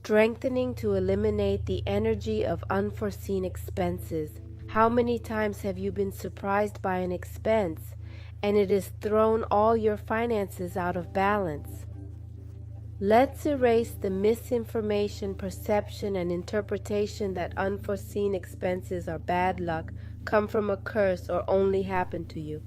strengthening to eliminate the energy of unforeseen expenses. How many times have you been surprised by an expense and it has thrown all your finances out of balance? Let's erase the misinformation, perception, and interpretation that unforeseen expenses are bad luck, come from a curse, or only happen to you.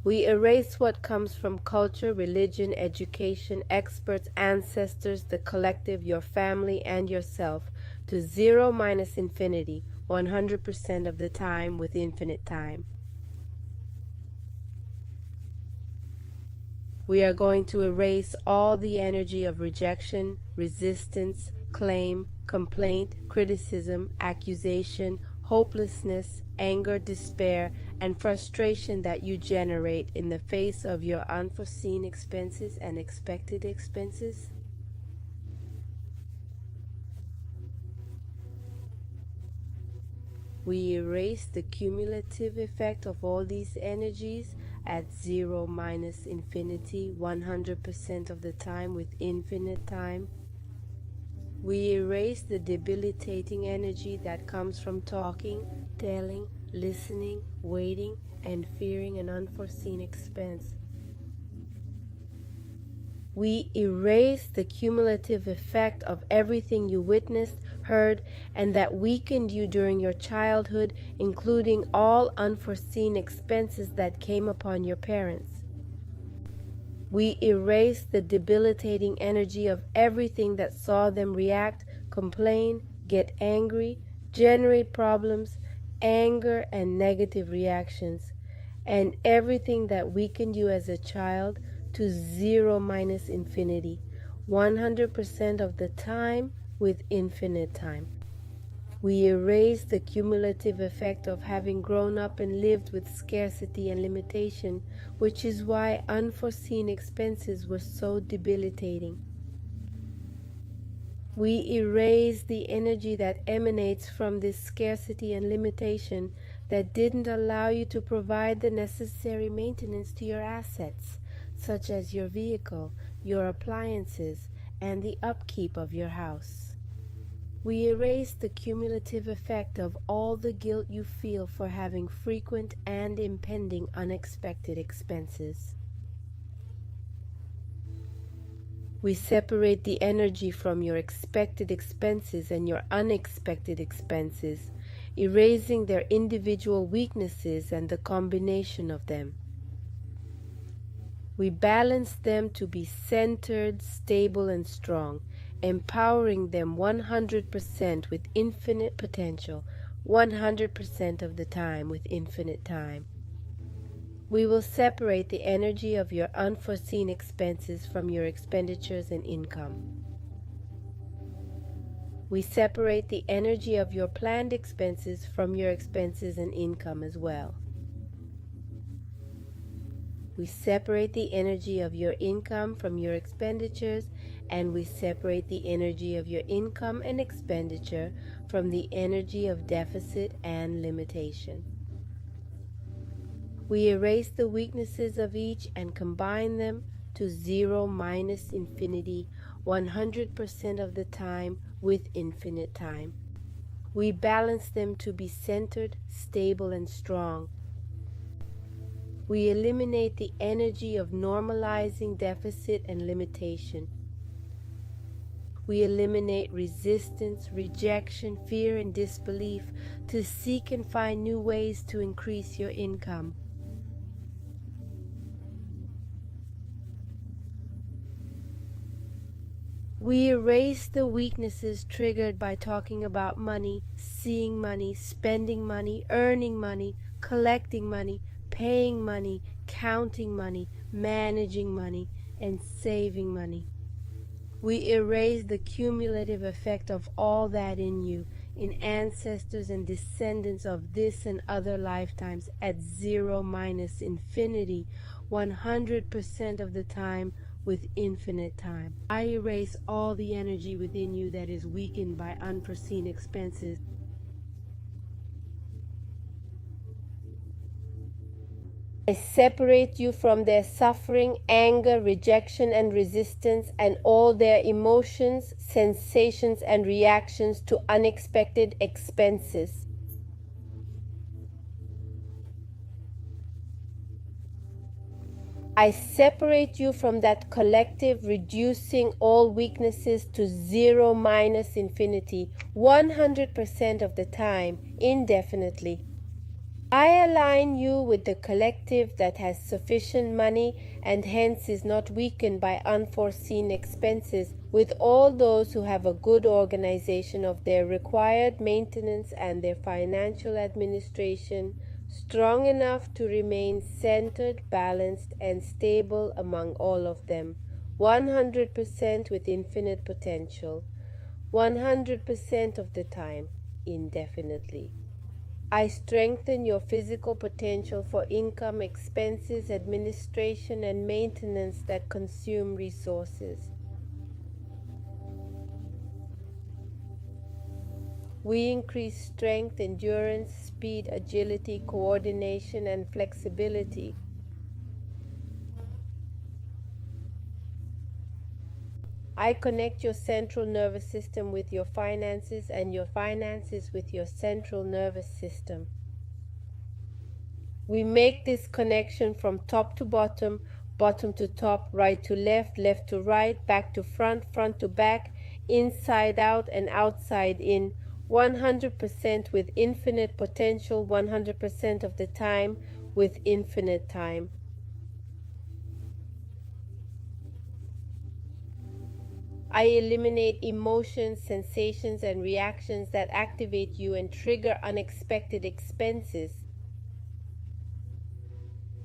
We erase what comes from culture, religion, education, experts, ancestors, the collective, your family, and yourself to zero minus infinity, 100% of the time with infinite time. We are going to erase all the energy of rejection, resistance, claim, complaint, criticism, accusation, hopelessness, anger, despair, and frustration that you generate in the face of your unforeseen expenses and expected expenses. We erase the cumulative effect of all these energies at zero minus infinity, 100% of the time with infinite time. We erase the debilitating energy that comes from talking, telling, listening, waiting, and fearing an unforeseen expense. We erase the cumulative effect of everything you witnessed, heard, and that weakened you during your childhood, including all unforeseen expenses that came upon your parents. We erase the debilitating energy of everything that saw them react, complain, get angry, generate problems, anger, and negative reactions, and everything that weakened you as a child to zero minus infinity, 100% of the time with infinite time. We erase the cumulative effect of having grown up and lived with scarcity and limitation, which is why unforeseen expenses were so debilitating. We erase the energy that emanates from this scarcity and limitation that didn't allow you to provide the necessary maintenance to your assets, such as your vehicle, your appliances, and the upkeep of your house. We erase the cumulative effect of all the guilt you feel for having frequent and impending unexpected expenses. We separate the energy from your expected expenses and your unexpected expenses, erasing their individual weaknesses and the combination of them. We balance them to be centered, stable, and strong, empowering them 100% with infinite potential, 100% of the time with infinite time. We will separate the energy of your unforeseen expenses from your expenditures and income. We separate the energy of your planned expenses from your expenses and income as well. We separate the energy of your income from your expenditures, and we separate the energy of your income and expenditure from the energy of deficit and limitation. We erase the weaknesses of each and combine them to zero minus infinity, 100% of the time with infinite time. We balance them to be centered, stable, and strong. We eliminate the energy of normalizing deficit and limitation. We eliminate resistance, rejection, fear, and disbelief to seek and find new ways to increase your income. We erase the weaknesses triggered by talking about money, seeing money, spending money, earning money, collecting money, paying money, counting money, managing money, and saving money. We erase the cumulative effect of all that in you, in ancestors and descendants of this and other lifetimes at zero minus infinity, 100% of the time with infinite time. I erase all the energy within you that is weakened by unforeseen expenses. I separate you from their suffering, anger, rejection, and resistance, and all their emotions, sensations, and reactions to unexpected expenses. I separate you from that collective, reducing all weaknesses to zero minus infinity, 100% of the time, indefinitely. I align you with the collective that has sufficient money and hence is not weakened by unforeseen expenses, with all those who have a good organization of their required maintenance and their financial administration, strong enough to remain centered, balanced, and stable among all of them, 100% with infinite potential, 100% of the time, indefinitely. I strengthen your physical potential for income, expenses, administration, and maintenance that consume resources. We increase strength, endurance, speed, agility, coordination, and flexibility. I connect your central nervous system with your finances and your finances with your central nervous system. We make this connection from top to bottom, bottom to top, right to left, left to right, back to front, front to back, inside out, and outside in, 100% with infinite potential, 100% of the time with infinite time. I eliminate emotions, sensations, and reactions that activate you and trigger unexpected expenses.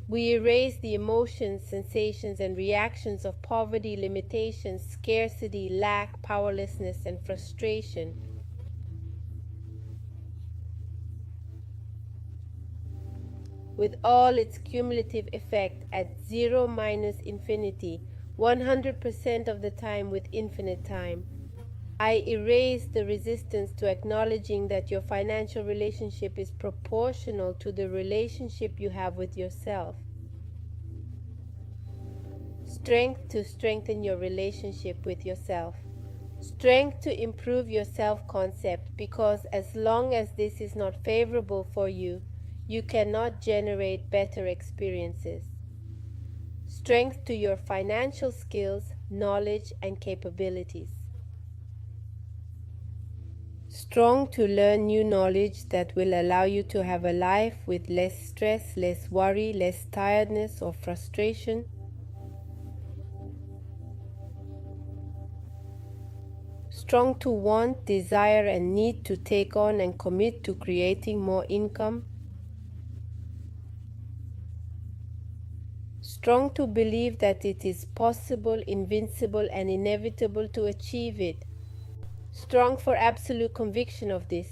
We erase the emotions, sensations, and reactions of poverty, limitation, scarcity, lack, powerlessness, and frustration. With all its cumulative effect at zero minus infinity, 100% of the time with infinite time. I erase the resistance to acknowledging that your financial relationship is proportional to the relationship you have with yourself. Strength to strengthen your relationship with yourself. Strength to improve your self-concept, because as long as this is not favorable for you, you cannot generate better experiences. Strength to your financial skills, knowledge, and capabilities. Strong to learn new knowledge that will allow you to have a life with less stress, less worry, less tiredness or frustration. Strong to want, desire, and need to take on and commit to creating more income. Strong to believe that it is possible, invincible, and inevitable to achieve it. Strong for absolute conviction of this.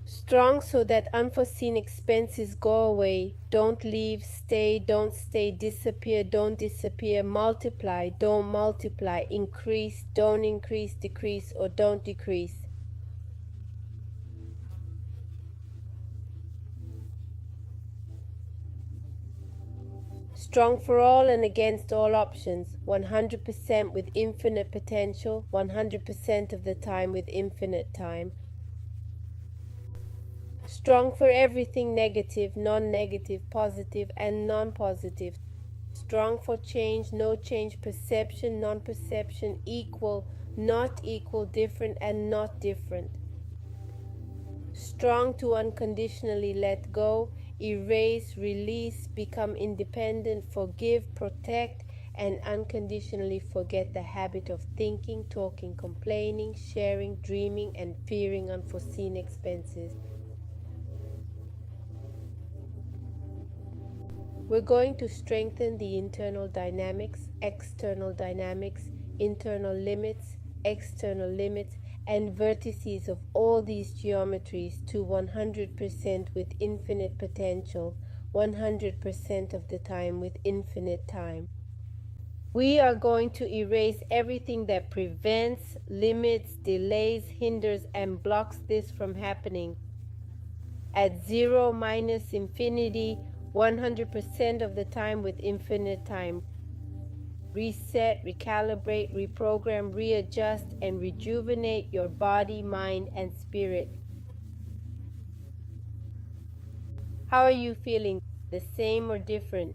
Strong so that unforeseen expenses go away, don't leave, stay, don't stay, disappear, don't disappear, multiply, don't multiply, increase, don't increase, decrease, or don't decrease. Strong for all and against all options, 100% with infinite potential, 100% of the time with infinite time. Strong for everything negative, non-negative, positive, and non-positive. Strong for change, no change, perception, non-perception, equal, not equal, different, and not different. Strong to unconditionally let go, erase, release, become independent, forgive, protect, and unconditionally forget the habit of thinking, talking, complaining, sharing, dreaming, and fearing unforeseen expenses. We're going to strengthen the internal dynamics, external dynamics, internal limits, external limits, and vertices of all these geometries to 100% with infinite potential, 100% of the time with infinite time. We are going to erase everything that prevents, limits, delays, hinders, and blocks this from happening. At zero minus infinity, 100% of the time with infinite time. Reset, recalibrate, reprogram, readjust, and rejuvenate your body, mind, and spirit. How are you feeling? The same or different?